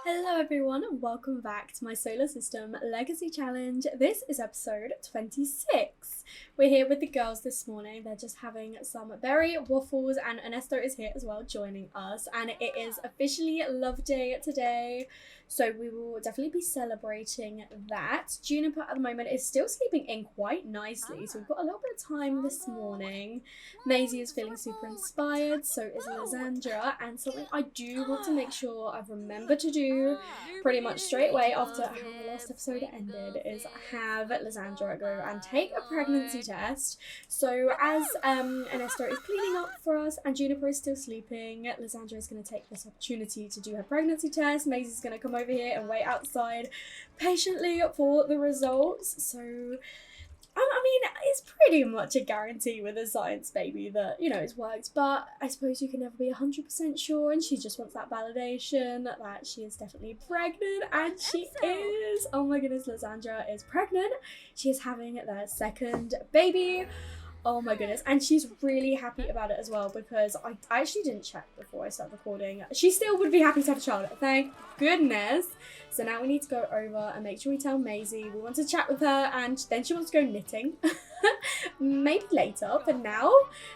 Hello everyone and welcome back to my Solar System Legacy Challenge. This is episode 26. We're here with the girls this morning. They're just having some berry waffles and Ernesto is here as well joining us, and it is officially Love Day today. So we will definitely be celebrating that. Juniper at the moment is still sleeping in quite nicely, so we've got a little bit of time this morning. Maisie is feeling super inspired, so is Lisandra, and something I do want to make sure I've remembered to do pretty much straight away after how the last episode ended is have Lisandra go and take a pregnancy test. So as Ernesto is cleaning up for us and Juniper is still sleeping, Lisandra is going to take this opportunity to do her pregnancy test. Maisie's going to come over here and wait outside patiently for the results. So I mean, it's pretty much a guarantee with a science baby that, you know, it's worked, but I suppose you can never be 100% sure, and she just wants that validation that she is definitely pregnant, and she is. Oh my goodness, Lisandra is pregnant. She is having their second baby. Oh my goodness, and she's really happy about it as well, because I actually didn't check before I started recording. She still would be happy to have a child, thank goodness. So now we need to go over and make sure we tell Maisie we want to chat with her, and then she wants to go knitting. Maybe later, but now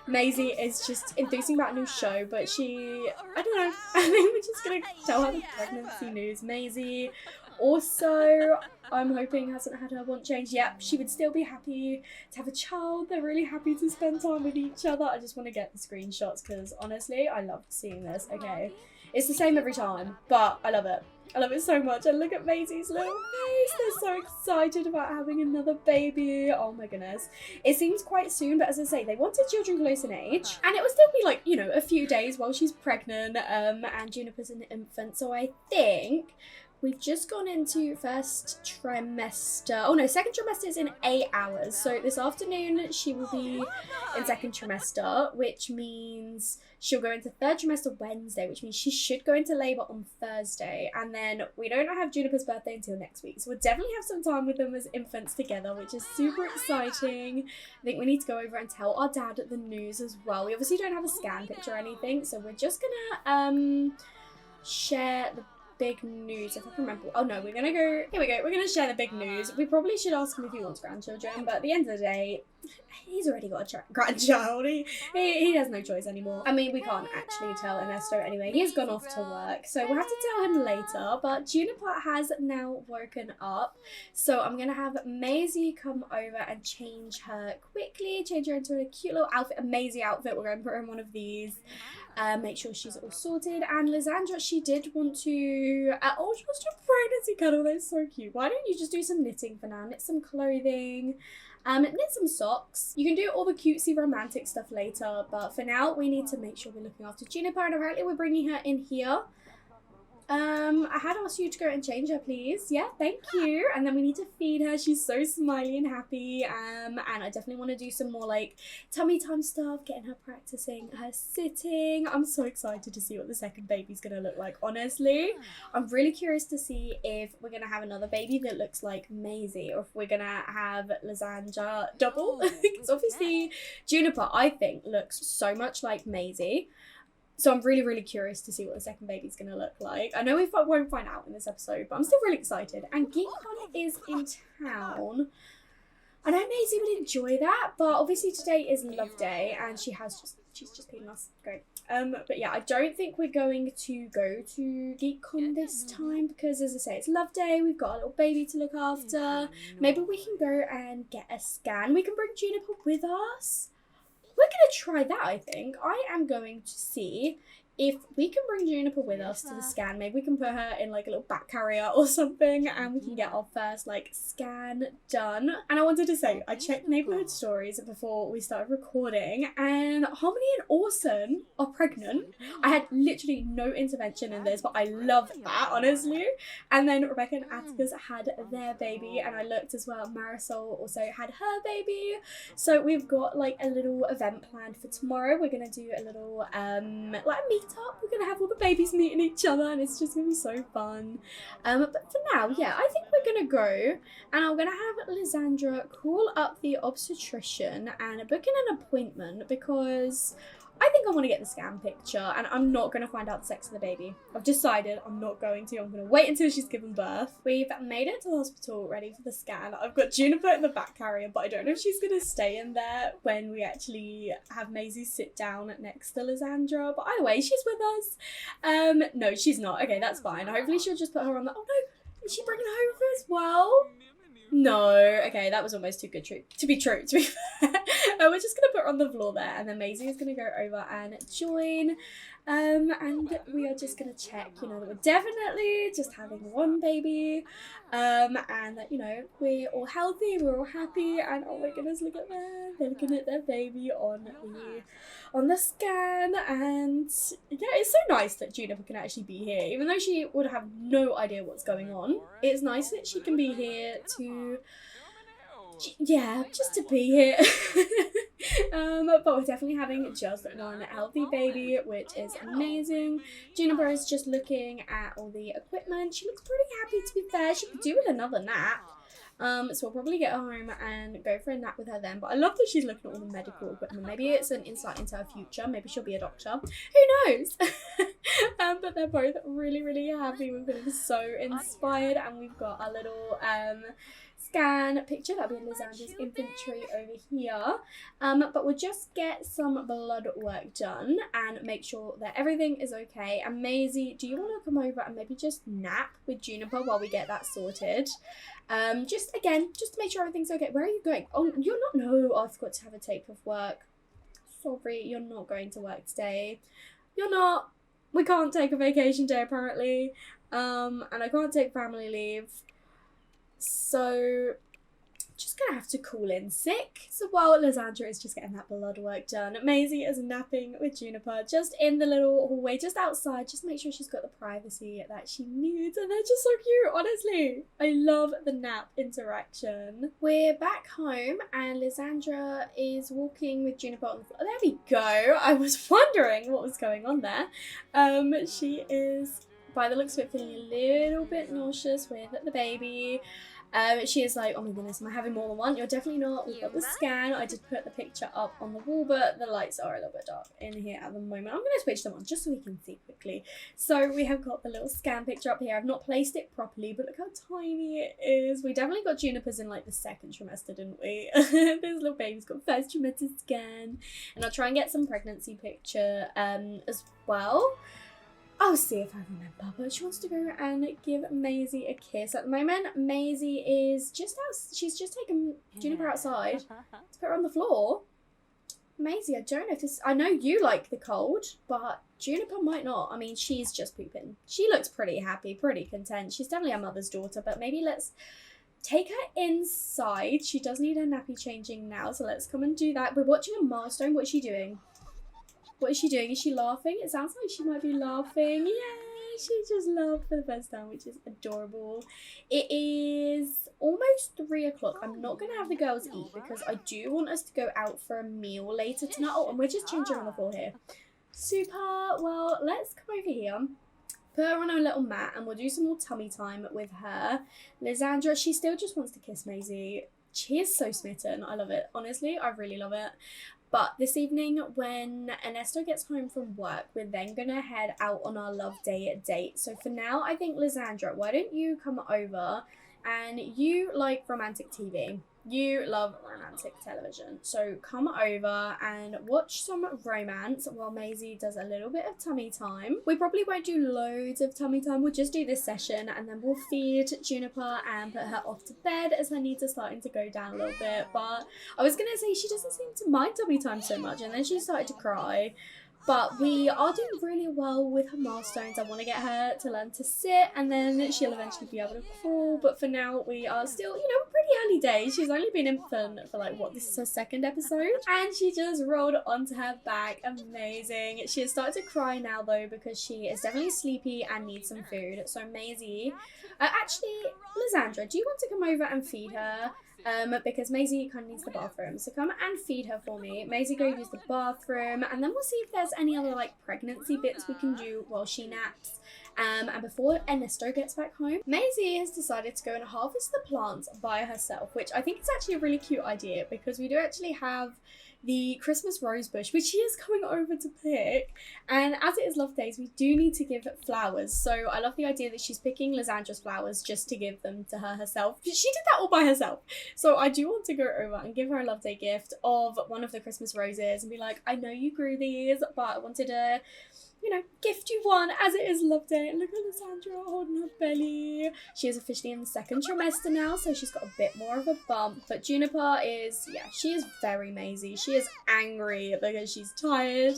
Maisie is just enthusing about a new show, but I don't know, I think we're just gonna tell her the pregnancy news. Maisie also, I'm hoping hasn't had her want change yet. She would still be happy to have a child. They're really happy to spend time with each other. I just want to get the screenshots because honestly, I love seeing this. Okay, it's the same every time, but I love it. I love it so much. And look at Maisie's little face. They're so excited about having another baby. Oh my goodness. It seems quite soon, but as I say, they wanted children close in age. And it will still be like, you know, a few days while she's pregnant, and Juniper's an infant. So I think we've just gone into first trimester. Oh no, second trimester is in 8 hours. So this afternoon she will be in second trimester, which means she'll go into third trimester Wednesday, which means she should go into labour on Thursday. And then we don't have Juniper's birthday until next week. So we'll definitely have some time with them as infants together, which is super exciting. I think we need to go over and tell our dad the news as well. We obviously don't have a scan picture or anything, so we're just gonna share the big news, if I can remember. Oh no, we're gonna go, here we go, we're gonna share the big news. We probably should ask him if he wants grandchildren, but at the end of the day, he's already got a grandchild. He has no choice anymore. I mean, we can't actually tell Ernesto anyway. He's gone off to work, so we'll have to tell him later. But Juniper has now woken up, so I'm gonna have Maisie come over and change her quickly, change her into a cute little outfit, a Maisie outfit. We're going to put her in one of these. Make sure she's all sorted. And Lisandra, she did want to she wants to do a pregnancy cuddle. That's so cute. Why don't you just do some knitting for now? Knit some clothing, knit some socks. You can do all the cutesy romantic stuff later, but for now we need to make sure we're looking after Juniper, and apparently we're bringing her in here. I had asked you to go and change her, please. Yeah, thank you. And then we need to feed her. She's so smiley and happy. And I definitely want to do some more like tummy time stuff, getting her practicing her sitting. I'm so excited to see what the second baby's gonna look like, honestly. I'm really curious to see if we're gonna have another baby that looks like Maisie, or if we're gonna have Lisandra double. Because obviously Juniper, I think, looks so much like Maisie. So I'm really, really curious to see what the second baby's going to look like. I know we won't find out in this episode, but I'm still really excited. And GeekCon is in town. I know Maisie would enjoy that, but obviously today is Love Day, and she's just being us. Great. But yeah, I don't think we're going to go to GeekCon this time, because as I say, it's Love Day. We've got a little baby to look after. Maybe we can go and get a scan. We can bring Juniper with us. We're going to try that, I think. I am going to see if we can bring Juniper with us to the scan. Maybe we can put her in like a little back carrier or something, and we can get our first like scan done. And I wanted to say, I checked neighborhood stories before we started recording, and Harmony and Orson are pregnant. I had literally no intervention in this, but I love that, honestly. And then Rebecca and Atticus had their baby, and I looked as well. Marisol also had her baby. So we've got like a little event planned for tomorrow. We're gonna do a little like a meet up. We're gonna have all the babies meeting each other, and it's just gonna be so fun. But for now, yeah, I think we're gonna go, and I'm gonna have Lisandra call up the obstetrician and book in an appointment, because I think I want to get the scan picture, and I'm not going to find out the sex of the baby. I've decided I'm not going to. I'm going to wait until she's given birth. We've made it to the hospital ready for the scan. I've got Juniper in the back carrier, but I don't know if she's going to stay in there when we actually have Maisie sit down next to Lisandra. But either way, she's with us. No, she's not. Okay, that's fine. Hopefully she'll just put her on the... Oh no, is she bringing her over as well? No, okay, that was almost too good to be true, to be fair. We're just going to put her on the floor there, and then Maisie is going to go over and join. And we are just going to check, that we're definitely just having one baby, and that, we're all healthy, we're all happy, and oh my goodness, look at them. They're looking at their baby on the scan, and yeah, it's so nice that Juniper can actually be here, even though she would have no idea what's going on. It's nice that she can be here to... Yeah, just to be here. But we're definitely having just one healthy baby, which is amazing. Juniper is just looking at all the equipment. She looks pretty happy, to be fair. She could do with another nap. So we'll probably get her home and go for a nap with her then. But I love that she's looking at all the medical equipment. Maybe it's an insight into her future. Maybe she'll be a doctor. Who knows? But they're both really, really happy. We're feeling so inspired. And we've got a little scan picture. That'll be Lisandra's infantry over here. But we'll just get some blood work done and make sure that everything is okay. And Maisie, do you want to come over and maybe just nap with Juniper while we get that sorted? Just to make sure everything's okay. Where are you going? Oh, you're not... No, I forgot to have a tape of work. Sorry, you're not going to work today. You're not. We can't take a vacation day, apparently. And I can't take family leave. So, just gonna have to call in sick. So while Lisandra is just getting that blood work done, Maisie is napping with Juniper just in the little hallway, just outside. Just make sure she's got the privacy that she needs. And they're just so cute, honestly. I love the nap interaction. We're back home and Lisandra is walking with Juniper on the floor. There we go. I was wondering what was going on there. She is, by the looks of it, feeling a little bit nauseous with the baby. She is like, oh my goodness, am I having more than one? You're definitely not. We've got the scan. I did put the picture up on the wall, but the lights are a little bit dark in here at the moment. I'm going to switch them on just so we can see quickly. So we have got the little scan picture up here. I've not placed it properly, but look how tiny it is. We definitely got Juniper's in like the second trimester, didn't we? This little baby's got first trimester scan. And I'll try and get some pregnancy picture as well. I'll see if I remember, but she wants to go and give Maisie a kiss. At the moment, Maisie is just out. She's just taken Juniper outside to put her on the floor. Maisie, I don't know if this... I know you like the cold, but Juniper might not. I mean, she's just pooping. She looks pretty happy, pretty content. She's definitely her mother's daughter, but maybe let's take her inside. She does need her nappy changing now, so let's come and do that. We're watching a milestone. What is she doing? What is she doing? Is she laughing? It sounds like she might be laughing. Yay! She just laughed for the first time, which is adorable. It is almost 3 o'clock. I'm not going to have the girls eat because I do want us to go out for a meal later tonight. Oh, and we're just changing on the floor here. Super. Well, let's come over here. Put her on a little mat and we'll do some more tummy time with her. Lisandra, she still just wants to kiss Maisie. She is so smitten. I love it. Honestly, I really love it. But this evening, when Ernesto gets home from work, we're then going to head out on our love day date. So for now, I think, Lisandra, why don't you come over? And you like romantic TV. You love romantic television. So come over and watch some romance while Maisie does a little bit of tummy time. We probably won't do loads of tummy time. We'll just do this session and then we'll feed Juniper and put her off to bed as her needs are starting to go down a little bit. But I was going to say she doesn't seem to mind tummy time so much, and then she started to cry. But we are doing really well with her milestones. I want to get her to learn to sit and then she'll eventually be able to crawl. But for now, we are still, pretty early days. She's only been infant for this is her second episode. And she just rolled onto her back. Amazing. She has started to cry now though because she is definitely sleepy and needs some food. So Maisie, actually, Lisandra, do you want to come over and feed her? Because Maisie kind of needs the bathroom. So come and feed her for me. Maisie, go use the bathroom. And then we'll see if there's any other pregnancy bits we can do while she naps. And before Ernesto gets back home, Maisie has decided to go and harvest the plants by herself, which I think is actually a really cute idea because we do actually have the Christmas rose bush, which she is coming over to pick. And as it is Love Days, we do need to give flowers. So I love the idea that she's picking Lisandra's flowers just to give them to her herself. She did that all by herself. So I do want to go over and give her a Love Day gift of one of the Christmas roses and be like, I know you grew these, but I wanted to, you know, gift you one as it is Love Day. And look at Lisandra holding her belly. She is officially in the second trimester now, so she's got a bit more of a bump. But Juniper is, yeah, she is very Maisie. She is angry because she's tired.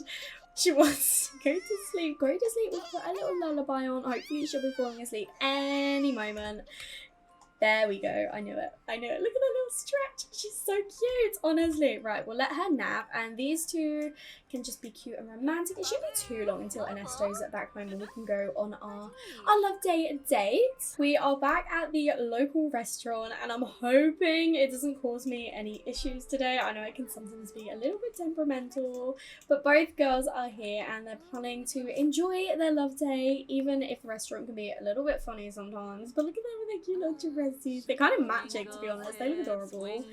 She wants to go to sleep. Go to sleep. We'll put a little lullaby on. Hopefully she'll be falling asleep any moment. There we go. I knew it. I knew it. Look at that little stretch. She's so cute. Honestly. Right, we'll let her nap. And these two can just be cute and romantic. It shouldn't be too long until Ernesto's back home and we can go on our Love Day date. We are back at the local restaurant and I'm hoping it doesn't cause me any issues today. I know it can sometimes be a little bit temperamental, but both girls are here and they're planning to enjoy their Love Day, even if the restaurant can be a little bit funny sometimes. But look at them with their cute little dresses. They're kind of matching, to be honest. They look adorable.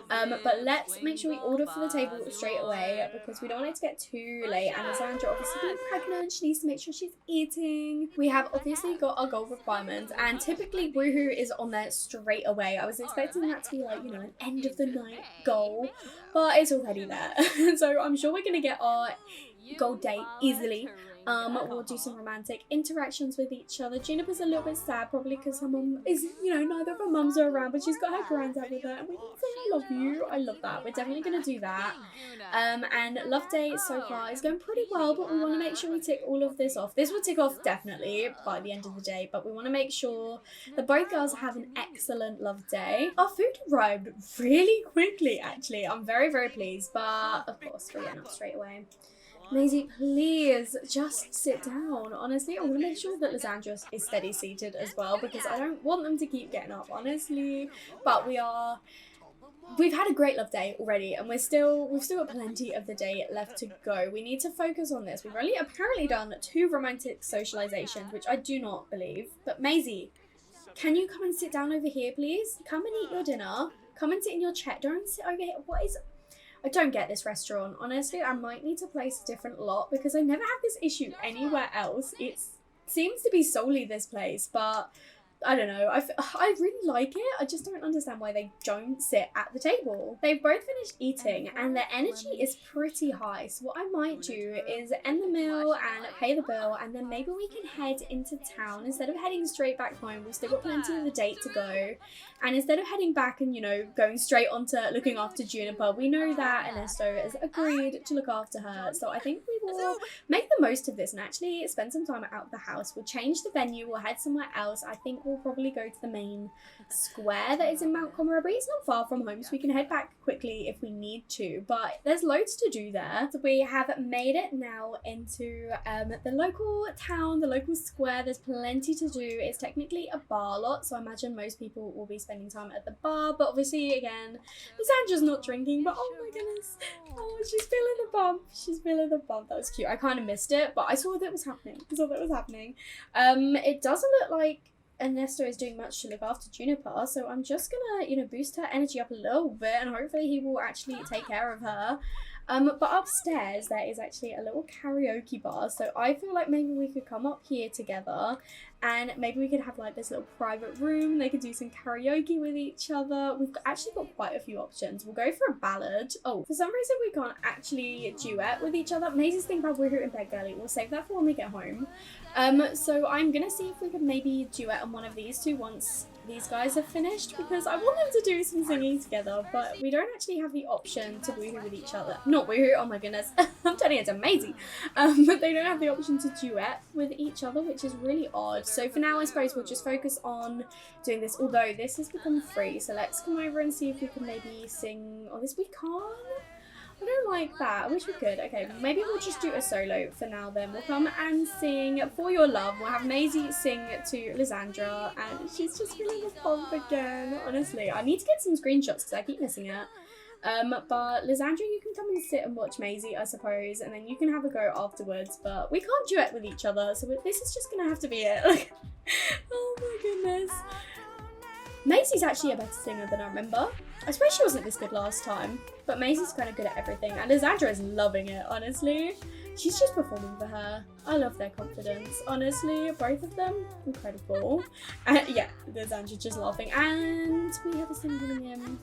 But let's make sure we order for the table straight away because we don't want it to get too late. And Lisandra, obviously being pregnant, she needs to make sure she's eating. We have obviously got our goal requirements and typically Woohoo is on there straight away. I was expecting that to be like, you know, an end of the night goal, but it's already there. So I'm sure we're gonna get our goal date easily. We'll do some romantic interactions with each other. Juniper's a little bit sad probably because her mum is, you know, neither of her mums are around, but she's got her granddad with her and we can say I love you. I love that. We're definitely going to do that. And Love Day so far is going pretty well, but we want to make sure we tick all of this off. This will tick off definitely by the end of the day, but we want to make sure that both girls have an excellent Love Day. Our food arrived really quickly actually. I'm very, very pleased, but of course we're getting up straight away. Maisie, please just sit down. Honestly, I want to make sure that Lisandra is steady seated as well because I don't want them to keep getting up, honestly. But we've had a great Love Day already and we've still got plenty of the day left to go. We need to focus on this. We've only apparently done 2 romantic socializations, which I do not believe. But Maisie, can you come and sit down over here, please? Come and eat your dinner. Come and sit in your chair. Don't sit over here. What is... I don't get this restaurant. Honestly, I might need to place a different lot because I never have this issue anywhere else. It seems to be solely this place, but I don't know. I really like it. I just don't understand why they don't sit at the table. They've both finished eating and their energy is pretty high. So what I might do is end the meal and pay the bill and then maybe we can head into town. Instead of heading straight back home, we've still got plenty of the date to go. And instead of heading back and, you know, going straight onto looking after Juniper, we know that Ernesto has agreed to look after her. So I think we will make the most of this and actually spend some time out of the house. We'll change the venue. We'll head somewhere else. I think we'll probably go to the main square that is in Mount Comerabri. It's not far from home, so we can head back quickly if we need to. But there's loads to do there. So we have made it now into the local town, the local square. There's plenty to do. It's technically a bar lot, so I imagine most people will be spending time at the bar. But obviously, again, Lisandra's not drinking. But oh my goodness, oh, she's feeling the bump. She's feeling the bump. That was cute. I kind of missed it, but I saw that it was happening. It doesn't look like Ernesto is doing much to look after Juniper, so I'm just gonna, you know, boost her energy up a little bit and hopefully he will actually take care of her. But upstairs there is actually a little karaoke bar, so I feel like maybe we could come up here together and maybe we could have like this little private room. They could do some karaoke with each other. We've actually got quite a few options. We'll go for a ballad. Oh, for some reason we can't actually duet with each other. Maisie's thinking about Woohoo in bed girly. We'll save that for when we get home. So I'm gonna see if we can maybe duet on one of these two once these guys have finished, because I want them to do some singing together, but we don't actually have the option to Woohoo with each other. Not Woohoo, oh my goodness, I'm turning into Maisie. But they don't have the option to duet with each other, which is really odd. So for now, I suppose we'll just focus on doing this, although this has become free. So let's come over and see if we can maybe sing. Oh, this we can't. I don't like that. I wish we could. Okay, maybe we'll just do a solo for now then. We'll come and sing For Your Love. We'll have Maisie sing to Lisandra, and she's just feeling the bump again. Honestly, I need to get some screenshots because I keep missing it. But Lisandra, you can come and sit and watch Maisie, I suppose, and then you can have a go afterwards. But we can't duet with each otother, so this is just gonna have to be it. Oh my goodness. Maisie's actually a better singer than I remember. I suppose she wasn't this good last time, but Maisie's kind of good at everything, and Lisandra is loving it, honestly. She's just performing for her. I love their confidence, honestly. Both of them, incredible. Yeah, Lisandra's just laughing, and we have a singer coming in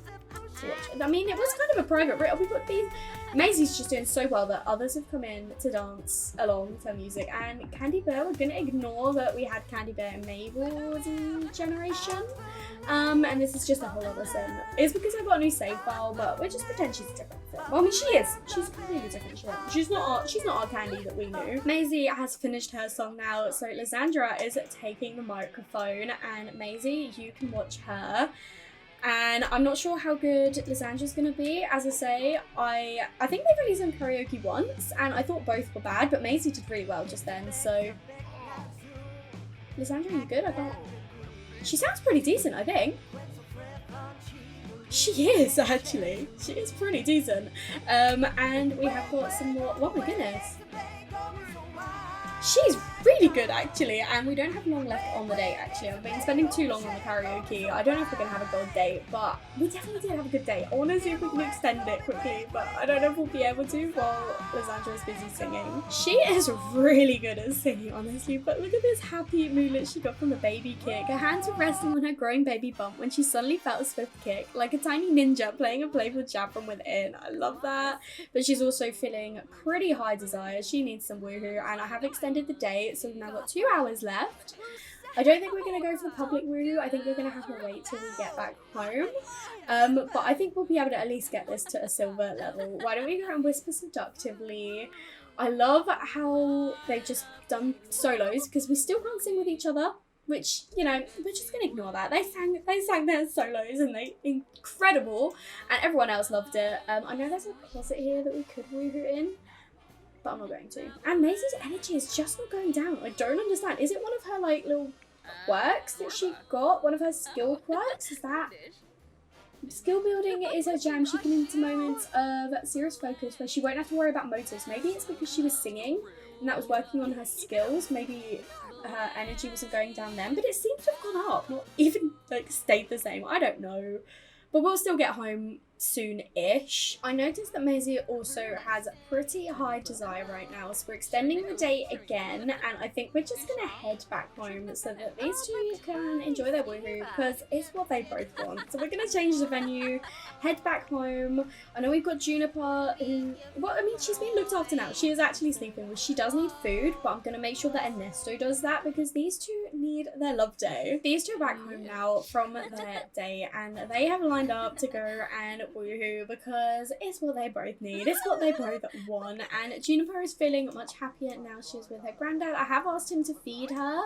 to watch. I mean, it was kind of a private reel. We got these. Maisie's just doing so well that others have come in to dance along to her music, and Candy Bear, we're gonna ignore that we had Candy Bear and Mabel's generation. And this is just a whole other thing. It's because I've got a new save file, but we're just pretend she's a different thing. Well, I mean, she is. She's completely different. She's not our Candy that we knew. Maisie has finished her song now, so Lisandra is taking the microphone, and Maisie, you can watch her. And I'm not sure how good Lisandra's gonna be. As I say, I think they've released on karaoke once, and I thought both were bad, but Maisie did really well just then. So, Lisandra, you good? She sounds pretty decent, I think. She is, actually. She is pretty decent. And we have got some more. Oh my goodness. She's really good, actually, and we don't have long left on the date, actually. I've been spending too long on the karaoke. I don't know if we're going to have a good date, but we definitely did have a good date. I want to see if we can extend it quickly, but I don't know if we'll be able to while Lisandra is busy singing. She is really good at singing, honestly, but look at this happy moodlet she got from the baby kick. Her hands were resting on her growing baby bump when she suddenly felt a swift kick, like a tiny ninja playing a playful jab from within. I love that. But she's also feeling pretty high desire. She needs some woohoo, and I have extended the date, so we've now got 2 hours left. I don't think we're going to go for the public woohoo. I think we're going to have to wait till we get back home. But I think we'll be able to at least get this to a silver level. Why don't we go and whisper seductively? I love how they've just done solos, because we still can't sing with each other, which, you know, we're just going to ignore that. They sang their solos, and they incredible, and everyone else loved it. I know there's a closet here that we could woohoo in, but I'm not going to. And Maisie's energy is just not going down. I don't understand. Is it one of her, like, little quirks that she got? One of her skill quirks? Is that... Skill building is her jam. She can into moments of serious focus where she won't have to worry about motives. Maybe it's because she was singing and that was working on her skills. Maybe her energy wasn't going down then, but it seems to have gone up. Not even, like, stayed the same. I don't know. But we'll still get home soon-ish. I noticed that Maisie also has a pretty high desire right now, so we're extending the date again, and I think we're just gonna head back home so that these two can enjoy their woohoo, because it's what they both want. So we're gonna change the venue, head back home. I know we've got Juniper, who, well, I mean, she's being looked after now. She is actually sleeping, which she does need food, but I'm gonna make sure that Ernesto does that, because these two need their love day. These two are back home now from their day, and they have lined up to go and woohoo, because it's what they both need, it's what they both want. And Juniper is feeling much happier now she's with her granddad. I have asked him to feed her,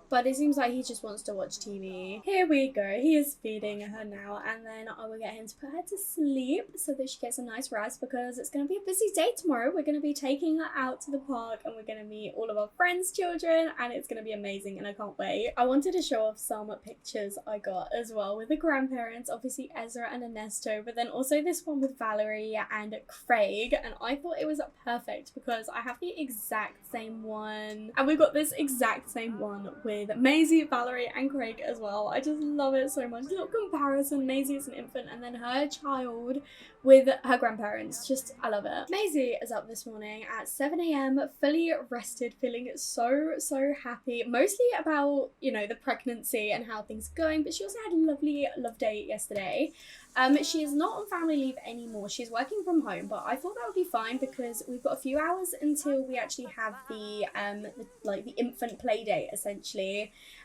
but it seems like he just wants to watch TV. Here we go, he is feeding her now, and then I will get him to put her to sleep so that she gets a nice rest, because it's going to be a busy day tomorrow. We're going to be taking her out to the park, and we're going to meet all of our friends' children, and it's going to be amazing, and I can't wait. I wanted to show off some pictures I got as well with the grandparents, obviously Ezra and Ernesto, but then also this one with Valerie and Craig, and I thought it was perfect because I have the exact same one, and we've got this exact same one with Maisie, Valerie and Craig as well. I just love it so much. Little comparison, Maisie is an infant and then her child with her grandparents. Just, I love it. Maisie is up this morning at 7 a.m, fully rested, feeling so happy, mostly about, you know, the pregnancy and how things are going, but she also had a lovely love day yesterday. She is not on family leave anymore. She's working from home, but I thought that would be fine because we've got a few hours until we actually have the infant play date, essentially.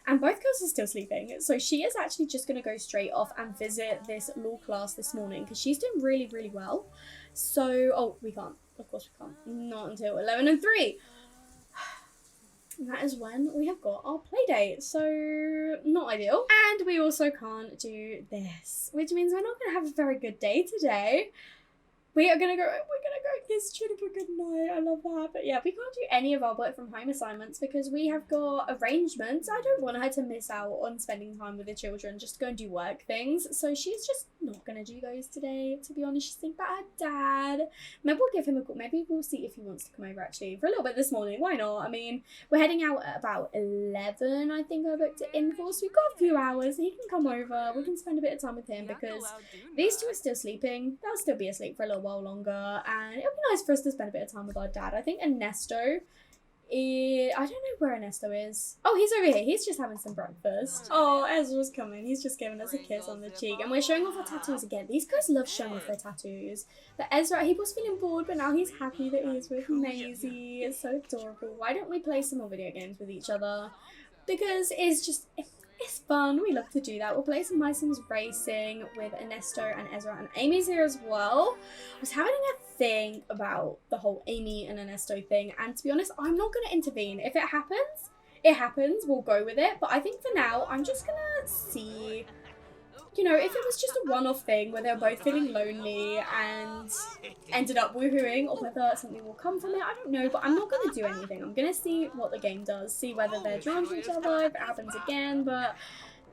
And both girls are still sleeping. So she is actually just going to go straight off and visit this law class this morning because she's doing really well. So, oh, we can't. Of course we can't. Not until 11 and 3. That is when we have got our play date, so not ideal. And we also can't do this, which means we're not going to have a very good day today. we're gonna go kiss Juniper goodnight. I love that. But yeah, we can't do any of our work from home assignments because we have got arrangements. I don't want her to miss out on spending time with the children just to go and do work things. So she's just not gonna do those today. To be honest, she's thinking about her dad. Maybe we'll give him a call. Maybe we'll see if he wants to come over actually for a little bit this morning. Why not? I mean, we're heading out at about 11. I think I booked it in for. So we've got a few hours. He can come over. We can spend a bit of time with him because these two are still sleeping. They'll still be asleep for a little while longer, and it'll be nice for us to spend a bit of time with our dad. I think Ernesto I don't know where Ernesto is. Oh, he's over here. He's just having some breakfast. Oh, Ezra's coming. He's just giving us a kiss on the cheek. And we're showing off our tattoos again. These guys love showing off their tattoos. But Ezra, he was feeling bored, but now he's happy that he's with Maisie. It's so adorable. Why don't we play some more video games with each other? Because it's fun. We love to do that. We'll play some My Sims Racing with Ernesto and Ezra, and Amy's here as well. I was having a think about the whole Amy and Ernesto thing, and to be honest, I'm not going to intervene. If it happens, it happens. We'll go with it. But I think for now, I'm just going to see, you know, if it was just a one-off thing where they were both feeling lonely and ended up woohooing, or whether something will come from it, I don't know, but I'm not going to do anything. I'm going to see what the game does, see whether they're drawn to each other, if it happens again, but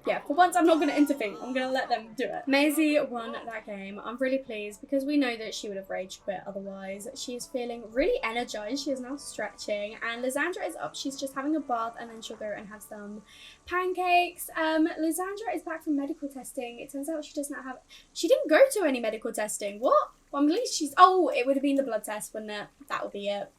yeah, for once I'm not going to intervene. I'm going to let them do it. Maisie won that game. I'm really pleased because we know that she would have rage quit otherwise. She is feeling really energized. She is now stretching, and Lisandra is up. She's just having a bath, and then she'll go and have some pancakes. Lisandra is back from medical testing. It turns out she didn't go to any medical testing. What? Well, at least it would have been the blood test, wouldn't it? That would be it.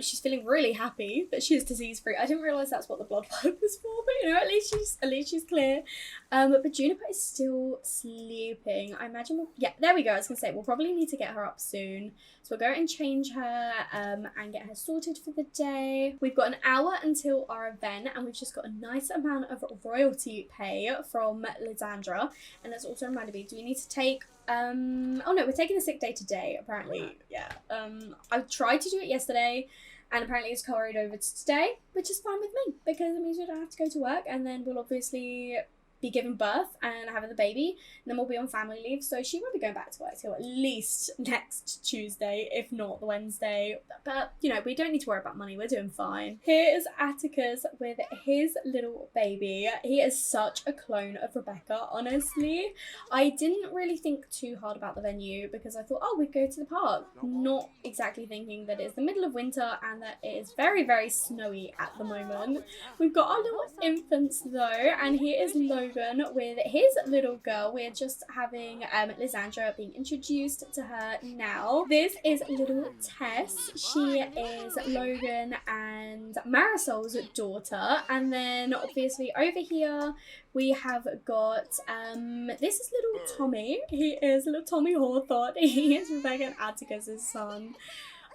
She's feeling really happy that she's disease free. I didn't realise that's what the blood work was for, but you know, at least she's clear. But Juniper is still sleeping. I imagine there we go. I was gonna say we'll probably need to get her up soon. So we'll go and change her and get her sorted for the day. We've got an hour until our event, and we've just got a nice amount of royalty pay from Lisandra. And that's also reminded me, do we need to take oh no, we're taking a sick day today, apparently. Yeah. I tried to do it yesterday, and apparently it's carried over to today, which is fine with me because it means we don't have to go to work, and then we'll obviously be giving birth and having the baby, and then we'll be on family leave, so she won't be going back to work till at least next Tuesday, if not the Wednesday. But you know, we don't need to worry about money. We're doing fine. Here is Atticus with his little baby. He is such a clone of Rebecca, honestly. I didn't really think too hard about the venue because I thought, oh, we'd go to the park, not exactly thinking that it's the middle of winter and that it is very, very snowy at the moment. We've got our little infants though, and here is Logan with his little girl. We're just having Lisandra being introduced to her now. This is little Tess. She is Logan and Marisol's daughter. And then obviously over here we have got this is little Tommy. He is little Tommy Hawthorne. He is Rebecca and Atticus's son.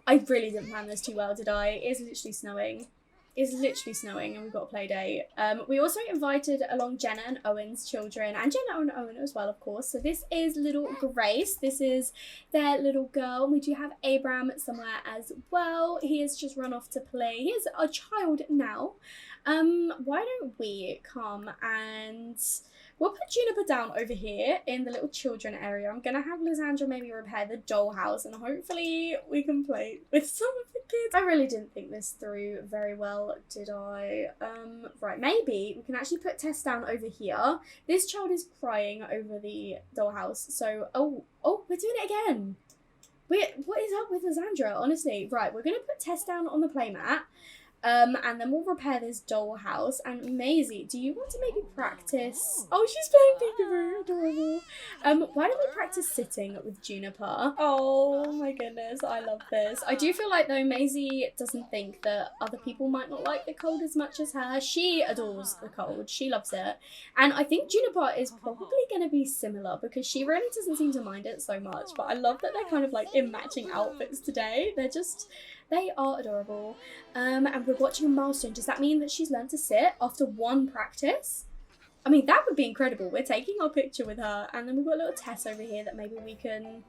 I really didn't plan this too well, did I? It is literally snowing. It's literally snowing, and we've got a play date. We also invited along Jenna and Owen's children, and Jenna and Owen as well, of course. So this is little Grace. This is their little girl. We do have Abraham somewhere as well. He has just run off to play. He is a child now. Why don't we come and we'll put Juniper down over here in the little children area. I'm going to have Lisandra maybe repair the dollhouse, and hopefully we can play with some of the kids. I really didn't think this through very well, did I? Right, maybe we can actually put Tess down over here. This child is crying over the dollhouse. So, oh, we're doing it again. What is up with Lisandra, honestly? Right, we're going to put Tess down on the playmat. And then we'll repair this dollhouse. And Maisie, do you want to maybe practice? Oh, she's playing peekaboo. Adorable. Why don't we practice sitting with Juniper? Oh my goodness, I love this. I do feel like though Maisie doesn't think that other people might not like the cold as much as her. She adores the cold. She loves it. And I think Juniper is probably going to be similar because she really doesn't seem to mind it so much. But I love that they're kind of like in matching outfits today. They are adorable. And we're watching a milestone. Does that mean that she's learned to sit after one practice? I mean, that would be incredible. We're taking our picture with her, and then we've got a little Tess over here that maybe we can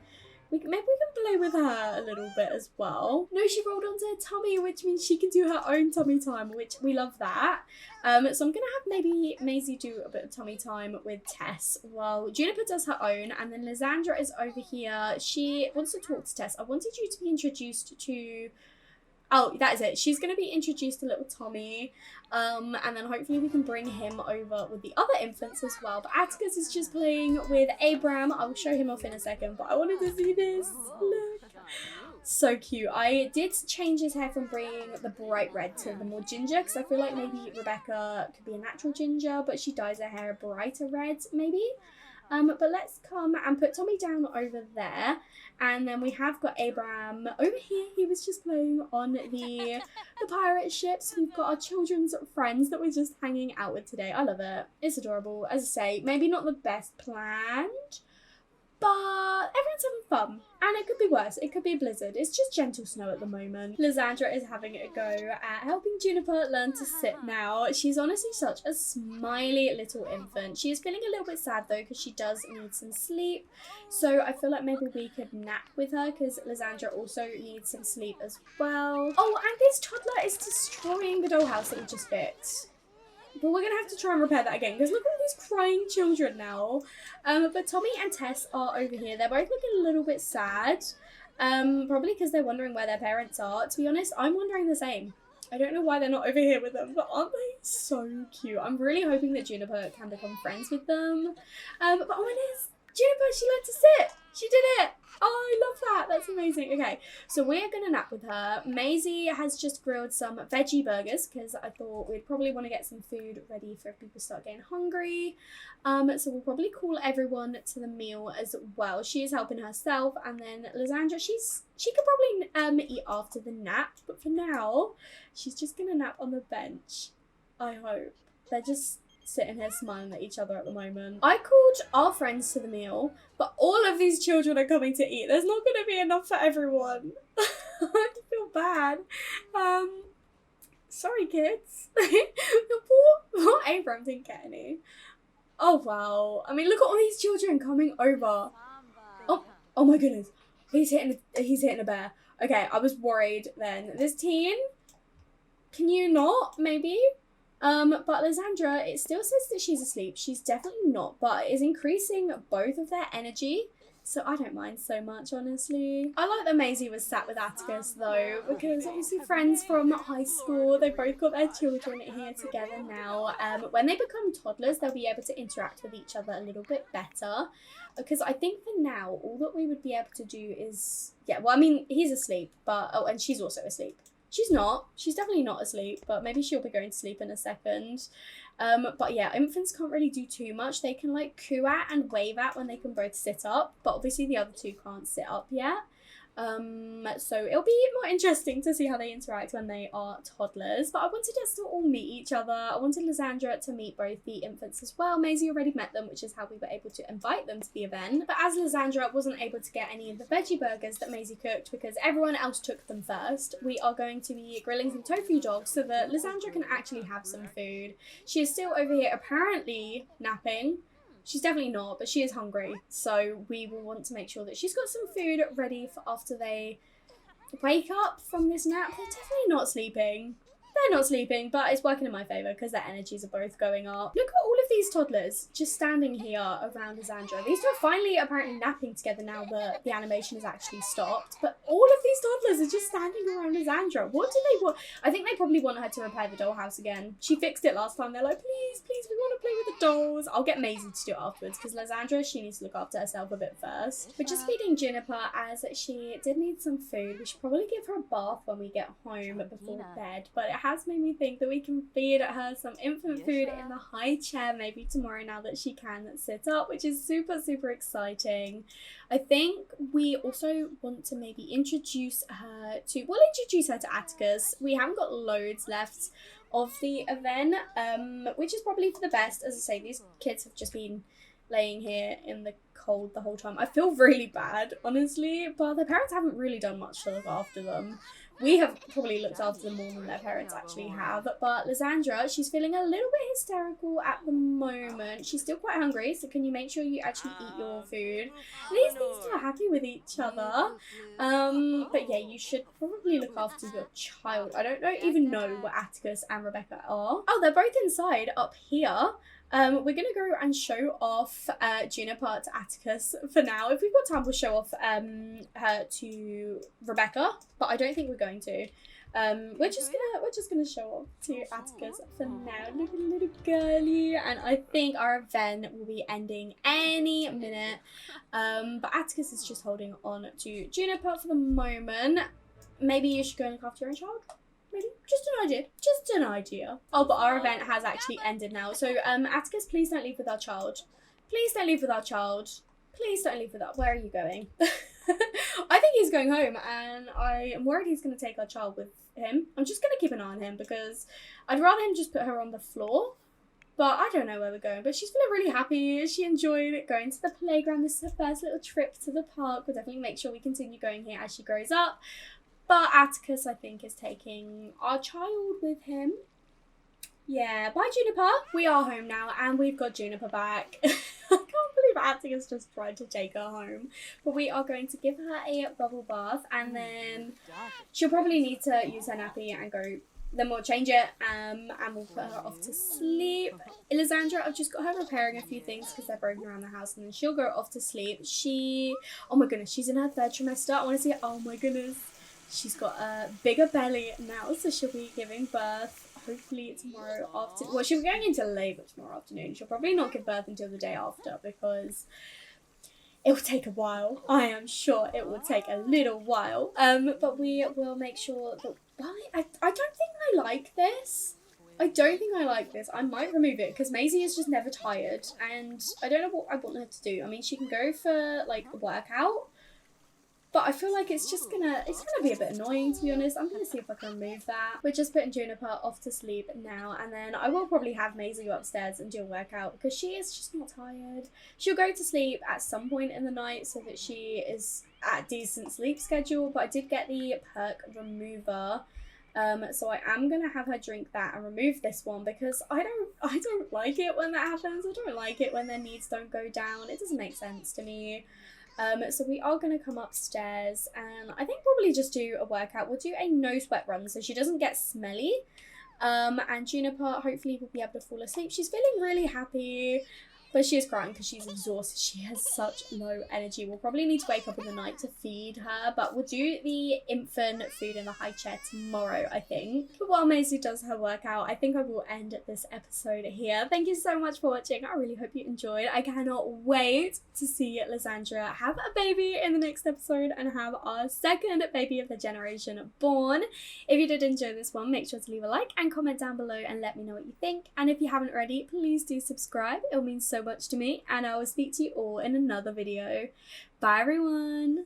maybe we can play with her a little bit as well. No, she rolled onto her tummy, which means she can do her own tummy time, which we love that. So I'm gonna have maybe Maisie do a bit of tummy time with Tess while Juniper does her own, and then Lisandra is over here. She wants to talk to Tess. I wanted you to be introduced to... Oh, that is it. She's going to be introduced to little Tommy, and then hopefully we can bring him over with the other infants as well. But Atticus is just playing with Abram. I'll show him off in a second, but I wanted to see this. Look. So cute. I did change his hair from being the bright red to the more ginger, because I feel like maybe Rebecca could be a natural ginger, but she dyes her hair a brighter red, maybe. But let's come and put Tommy down over there. And then we have got Abram over here. He was just playing on the pirate ships. We've got our children's friends that we're just hanging out with today. I love it. It's adorable. As I say, maybe not the best planned, but everyone's having fun. And it could be worse. It could be a blizzard. It's just gentle snow at the moment. Lisandra is having a go at helping Juniper learn to sit now. She's honestly such a smiley little infant. She is feeling a little bit sad though, because she does need some sleep. So I feel like maybe we could nap with her, because Lisandra also needs some sleep as well. Oh, and this toddler is destroying the dollhouse that we just fixed. But we're going to have to try and repair that again, because look at all these crying children now. But Tommy and Tess are over here. They're both looking a little bit sad. Probably because they're wondering where their parents are. To be honest, I'm wondering the same. I don't know why they're not over here with them, but aren't they so cute? I'm really hoping that Juniper can become friends with them. But oh, it is Juniper, she learned to sit. She did it. Oh, I love that. That's amazing. Okay, so we're going to nap with her. Maisie has just grilled some veggie burgers, because I thought we'd probably want to get some food ready for if people start getting hungry. So we'll probably call everyone to the meal as well. She is helping herself, and then Lisandra, she could probably eat after the nap, but for now, she's just going to nap on the bench. I hope. They're just sitting here smiling at each other at the moment. I called our friends to the meal, but all of these children are coming to eat. There's not going to be enough for everyone. I feel bad. Sorry, kids. poor Abram didn't get any. Oh, wow. I mean, look at all these children coming over. Oh my goodness. He's hitting a bear. Okay, I was worried then. This teen, can you not, maybe? But Lisandra, it still says that she's asleep. She's definitely not, but it is increasing both of their energy. So I don't mind so much, honestly. I like that Maisie was sat with Atticus though, because obviously friends from high school, they both got their children here together now. When they become toddlers, they'll be able to interact with each other a little bit better. Because I think for now, all that we would be able to do is, yeah, well, I mean, he's asleep, but, oh, and she's also asleep. She's not. She's definitely not asleep, but maybe she'll be going to sleep in a second. But yeah, infants can't really do too much. They can like coo at and wave at when they can both sit up, but obviously the other two can't sit up yet. So it'll be more interesting to see how they interact when they are toddlers. But I wanted us to all meet each other. I wanted Lisandra to meet both the infants as well. Maisie already met them, which is how we were able to invite them to the event. But as Lisandra wasn't able to get any of the veggie burgers that Maisie cooked because everyone else took them first, we are going to be grilling some tofu dogs so that Lisandra can actually have some food. She is still over here apparently napping. She's definitely not, but she is hungry. So we will want to make sure that she's got some food ready for after they wake up from this nap. They're definitely not sleeping. They're not sleeping, but it's working in my favour because their energies are both going up. Look at all of these toddlers just standing here around Lisandra. These two are finally apparently napping together now that the animation has actually stopped. But all of these toddlers are just standing around Lisandra. What do they want? I think they probably want her to repair the dollhouse again. She fixed it last time. They're like, please, please, we want to play with the dolls. I'll get Maisie to do it afterwards because Lisandra, she needs to look after herself a bit first. We're just feeding Juniper as she did need some food. We should probably give her a bath when we get home before bed, but it has made me think that we can feed her some infant food in the high chair maybe tomorrow now that she can sit up, which is super, super exciting. I think we also want to maybe introduce her to, we'll introduce her to Atticus. We haven't got loads left of the event, which is probably for the best. As I say, these kids have just been laying here in the cold the whole time. I feel really bad, honestly, but their parents haven't really done much to look after them. We have probably looked after them more than their parents actually have. But Lisandra, she's feeling a little bit hysterical at the moment. She's still quite hungry, so can you make sure you actually eat your food? These two are happy with each other. But yeah, you should probably look after your child. I don't even know where Atticus and Rebecca are. Oh, they're both inside up here. We're going to go and show off Juniper to Atticus for now. If we've got time, we'll show off her to Rebecca, but I don't think we're going to. We're just gonna show off to Atticus for now. Look at the little girly, and I think our event will be ending any minute. But Atticus is just holding on to Juniper for the moment. Maybe you should go and look after your own child. Maybe. Just an idea. Oh, but our event has actually ended now. So, Atticus, please don't leave with our child. Please don't leave with our child. Please don't leave with our... Where are you going? I think he's going home, and I am worried he's going to take our child with him. I'm just going to keep an eye on him, because I'd rather him just put her on the floor. But I don't know where we're going. But she's feeling really happy. She enjoyed going to the playground. This is her first little trip to the park. We'll definitely make sure we continue going here as she grows up. But Atticus, I think, is taking our child with him. Yeah, bye Juniper. We are home now, and we've got Juniper back. I can't believe Atticus just tried to take her home. But we are going to give her a bubble bath, and then she'll probably need to use her nappy and go. Then we'll change it, and we'll put her off to sleep. Lisandra, I've just got her repairing a few things because they're broken around the house, and then she'll go off to sleep. Oh my goodness, she's in her 3rd trimester. I want to see it. Oh my goodness. She's got a bigger belly now, so she'll be giving birth hopefully tomorrow afternoon. Well, she'll be going into labour tomorrow afternoon. She'll probably not give birth until the day after because it will take a while. I am sure it will take a little while. But we will make sure that... I don't think I like this. I don't think I like this. I might remove it because Maisie is just never tired. And I don't know what I want her to do. I mean, she can go for, like, a workout. But I feel like it's gonna be a bit annoying, to be honest. I'm gonna see if I can remove that. We're just putting Juniper off to sleep now, and then I will probably have Maisie go upstairs and do a workout because she is just not tired. She'll go to sleep at some point in the night so that she is at a decent sleep schedule. But I did get the perk remover. So I am gonna have her drink that and remove this one because I don't like it when that happens. I don't like it when their needs don't go down. It doesn't make sense to me. So we are going to come upstairs and I think probably just do a workout. We'll do a no sweat run so she doesn't get smelly. And Juniper hopefully will be able to fall asleep. She's feeling really happy, but she is crying because she's exhausted. She has such low energy. We'll probably need to wake up in the night to feed her, but we'll do the infant food in the high chair tomorrow, I think. But while Maisie does her workout, I think I will end this episode here. Thank you so much for watching. I really hope you enjoyed. I cannot wait to see Lisandra have a baby in the next episode and have our 2nd baby of the generation born. If you did enjoy this one, make sure to leave a like and comment down below and let me know what you think. And if you haven't already, please do subscribe. It will mean so much to me, and I will speak to you all in another video. Bye everyone.